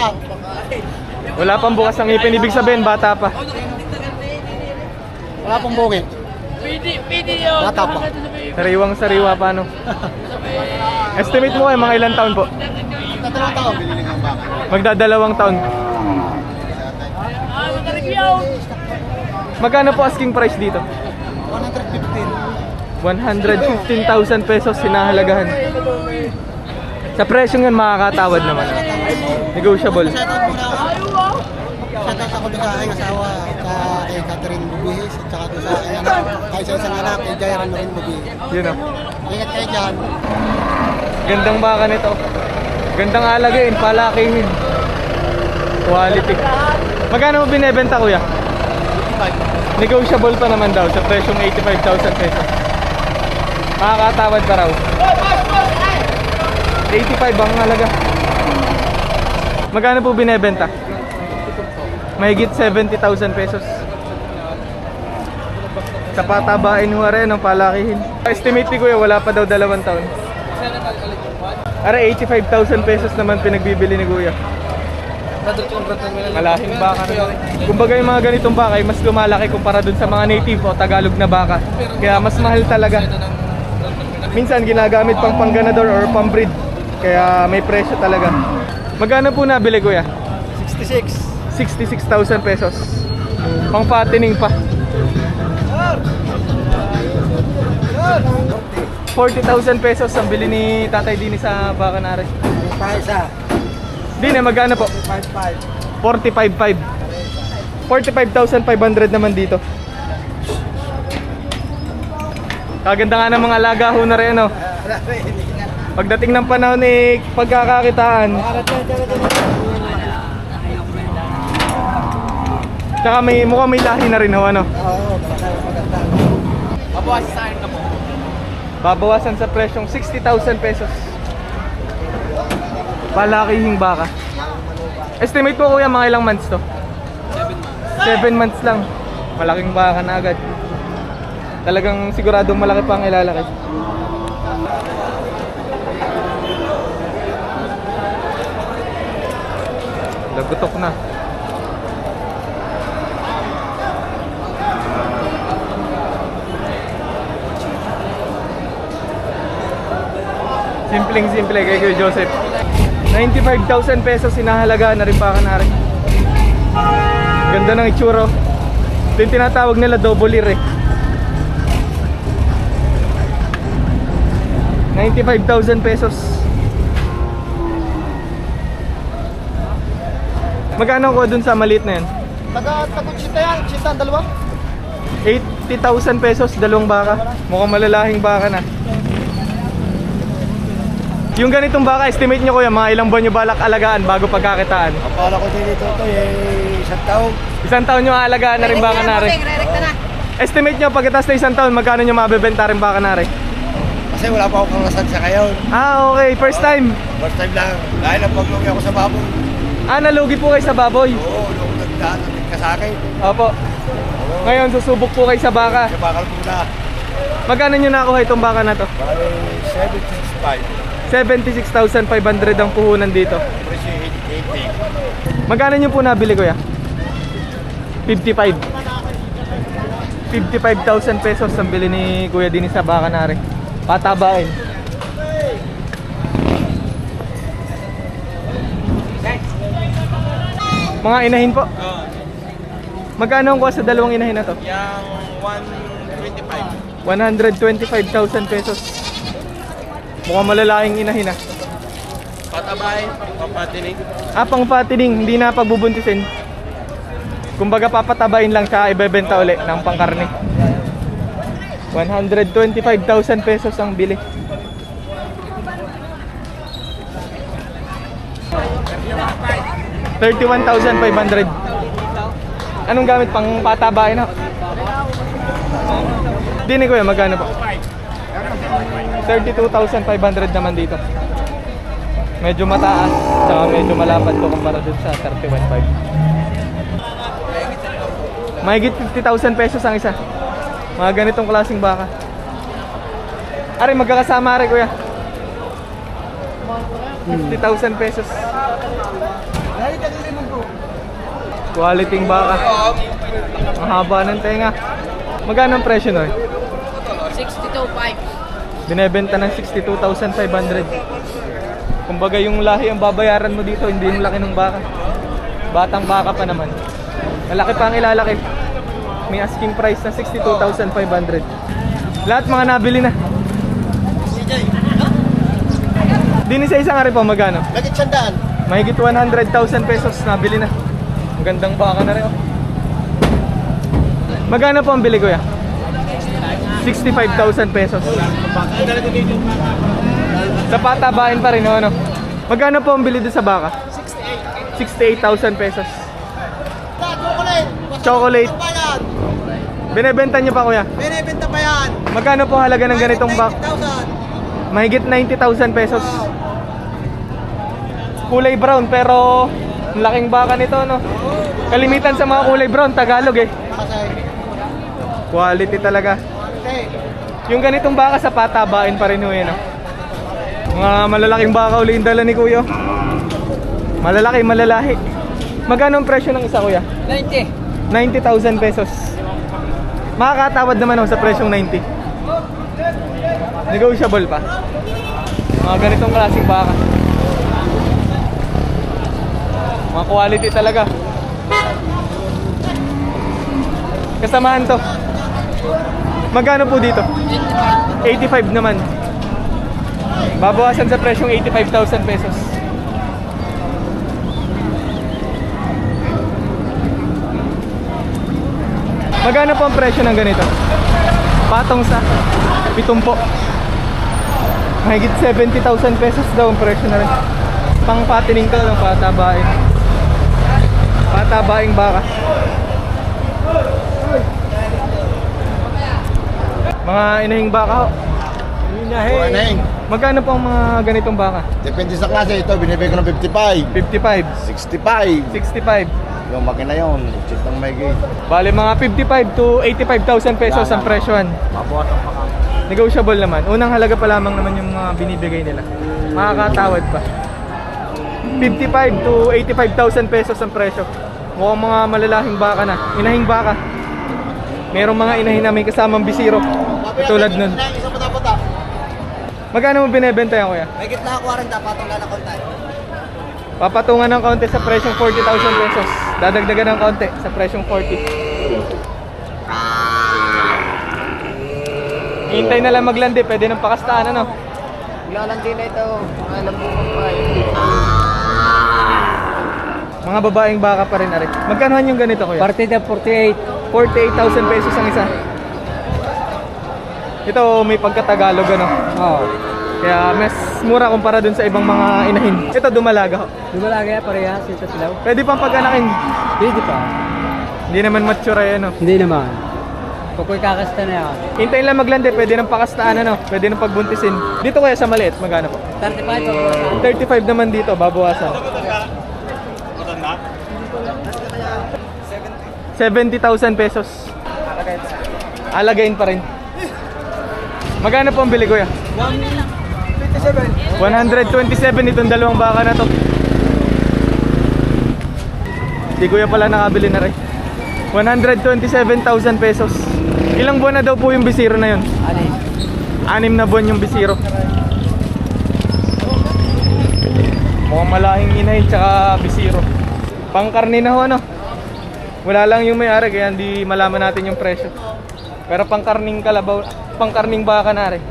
lang. Wala pang bukas ng ngipin, ibig sabihin bata pa. Wala pong bukit. Bata pa. Sariwang sariwa pa, no? Estimate mo kayo, mga ilang taon po? Tatlong taon. Magdadalawang taon. Magkano po asking price dito? 115. 115,000 pesos sinahalagahan. Sa presyong yan makakatawad naman. Negotiable. Shoutout muna ako. Shoutout ako doon sa aking asawa kay Catherine Bubihis at saka doon sa aking anak. Kay sa isang anak, kay Jairan Marin Bubihis. Yun o. Ingat kayo dyan. Gandang baka nito. Gandang alagain, palakihin. Quality. Magkano mo binebenta, kuya? 85. Negotiable pa naman daw sa presyong 85,000 pesos. Makakatawad pa raw. 85 ang halaga. Magkano po binebenta? Mahigit 70,000 pesos. Sa patabain ho rin ang palakihin. Estimate ni kuya, wala pa daw 2 taon. Ara 85,000 pesos naman pinagbibili ni kuya. Malaking baka rin. Kumbaga yung mga ganitong baka ay mas lumalaki kumpara dun sa mga native o Tagalog na baka. Kaya mas mahal talaga. Minsan ginagamit pang pangganador or pambreed. Kaya may presyo talaga. Magkano po nabili kuya? 66. 66,000 pesos. Pang patining pa. 40,000 pesos ang bili ni Tatay Dini sa baka na rin. Isa. Dini, magkano po? 55. 45,500. 45,500 naman dito. Kaganda nga ng mga alaga ho na rin, no? Pagdating ng panahon eh, pagkakakitaan. Tsaka mukhang may lahi na rin ho, ano? Oo, maganda. Mabawasan sa akin na po. Babawasan sa presyong 60,000 pesos. Palakihing baka. Estimate ko kuya, mga ilang months to? 7 months lang. Malaking baka na agad. Talagang siguradong malaki pa ang ilalaki. Nagutok na. Simpleng-simple kay Kuya Joseph. 95,000 pesos sinahalaga na rin baka na rin. Ganda ng itsura. Ito yung tinatawag nila double ear eh. 95,000 pesos. Magkano ko dun sa maliit na yan? Tagot sita yan. Sita ang dalawa. 80,000 pesos, dalawang baka. Mukhang malalahing baka na. Yung ganitong baka, estimate nyo kuya, mga ilang buwan nyo balak alagaan bago pagkakitaan? Akala ko din ito isang taon. Isang taon nyo aalagaan na rin baka na rin. Estimate nyo, pagkatas na isang taon, magkano nyo mabebenta rin baka na rin? Kasi wala pa akong kalasan sa kayon. Ah, okay. First time. First time lang. Dahil ang paglugi ako sa baboy. Ah, nalugi po kayo sa baboy. Oo, nung nagdaan ka sa akin. Opo. Ngayon, susubok po kayo sa baka. Sa bakal muna. Magkano nyo nakuha itong baka na to? Bale, 765. 76,500 ang puhunan dito. Presyo 80. Magkano nyo po nabili kuya? 55. 55,000 pesos ang bili ni Kuya Dini sa baka na rin. Patabain. Mga inahin po. Magkano ang kuha sa dalawang inahin na to? Yang 125,000 pesos. Mukhang malalaking inahin na. Patabay, papatinig. Ah, pang fattening, hindi na pagbubuntisin. Kumbaga papatabain lang siya, ibebenta uli ng pangkarne. 125,000 pesos ang bili. $31,500. Anong gamit pang patabain na? Dini kuya, magkano po? 32,500 naman dito. Medyo mataas, tsaka medyo malapad to kumpara dun sa 31,500. Mahigit 50,000 pesos ang isa. Mga ganitong klaseng baka. Ari, magkakasama ari kuya. 50,000 pesos. Quality ng baka. Ang haba ng tenga. Magkano ang presyo nun? 62.5. Binebenta ng 62,500. Kumbaga yung lahi ang babayaran mo dito, hindi yung laki ng baka. Batang baka pa naman. Malaki pa ang ilalaki. May asking price na 62,500. Lahat mga nabili na. Din sa isang ari po magkano? Lagit sandaan. Mahigit 100,000 pesos nabili na. Ang gandang baka na rin oh. Magkano po ang bili kuya? 65,000 pesos. Sa patabain pa rin, ano? Magkano po ang bili doon sa baka? 68,000 pesos. Chocolate. Binebenta niyo pa kuya? Binibenta pa yan. Magkano po halaga ng ganitong baka? 90,000. Mahigit 90,000 pesos. Kulay brown pero ang laking baka nito, no? Kalimitan sa mga kulay brown, Tagalog eh. Quality talaga. Yung ganitong baka sa patabain pa rin yun, no? Mga malalaking baka uli yung dala ni kuya. Malalaki, malalahi. Magkano ang presyo ng isa kuya? 90. 90,000 pesos. Makakatawad naman ako sa presyong 90. Negotiable pa. Mga ganitong klaseng baka. Mga quality talaga. Kasamahan to. Magkano po dito? 85 naman. Babawasan sa presyong 85,000 pesos. Magkano po ang presyo ng ganito? Patong sa 7 po. Mahigit 70,000 pesos daw ang presyo na rin. Pang patining to ng patabain. Patabaing baka. Mga inahing baka ho. Inahing. Magkano po ang mga ganitong baka? Depende sa klase. Ito, binibigay ko ng 55. 55, 65. 65. Yung makina yun. Chitang may gate. Bale mga 55 to 85,000 pesos ang presyohan. Mabuhasan pa ka. Negotiable naman. Unang halaga pa lamang naman yung mga binibigay nila. Makakatawad pa. 55 to 85,000 pesos ang presyo. Mukhang mga malalahing baka na. Inahing baka. Merong mga inahin na may kasamang bisiro. Katulad nun. Isang pata-pata. Magkano mo binebenta yan kuya? May gitna ako 40. Patong lalakon tayo. Papatungan ng kaunti sa presyong 40,000 pesos. Dadagdagan ng kaunti sa presyong 40. Hintay na lang maglandi. Pwede ng pakastaan ano? Lalandi na ito. Mga lambungan pa yun. Mga babaeng baka pa rin arik. Magkano yung ganito kuya? Partida 48. 48,000 pesos ang isa. Ito may pagkatagalog ano. Oo. Kaya mas mura kumpara dun sa ibang mga inahin. Ito dumalaga ho. Lumalagay parehas ito silaw. Pwede pang pag-anakin. Pwede pa. Hindi naman mature yan no. Hindi naman. Kukoy kakasta na yan. Hintayin lang maglandi, pwede nang pakastaan ano. Pwede nang pagbuntisin. Dito kaya sa maliit, magkano po? 35. 35 naman dito, babawasan. 70,000 pesos. Alagayin pa rin. Magkano po ang bili kuya? 127 itong dalawang baka na to. Di kuya pala nakabili na rin. 127,000 pesos. Ilang buwan na daw po yung bisiro na yun? 6 na buwan yung bisiro. Mukhang malahing inahin tsaka bisiro. Pangkarni na ho ano. Wala lang yung may-ari kaya hindi malaman natin yung presyo. Pero pangkarning kalabaw, pangkarning baka na rin.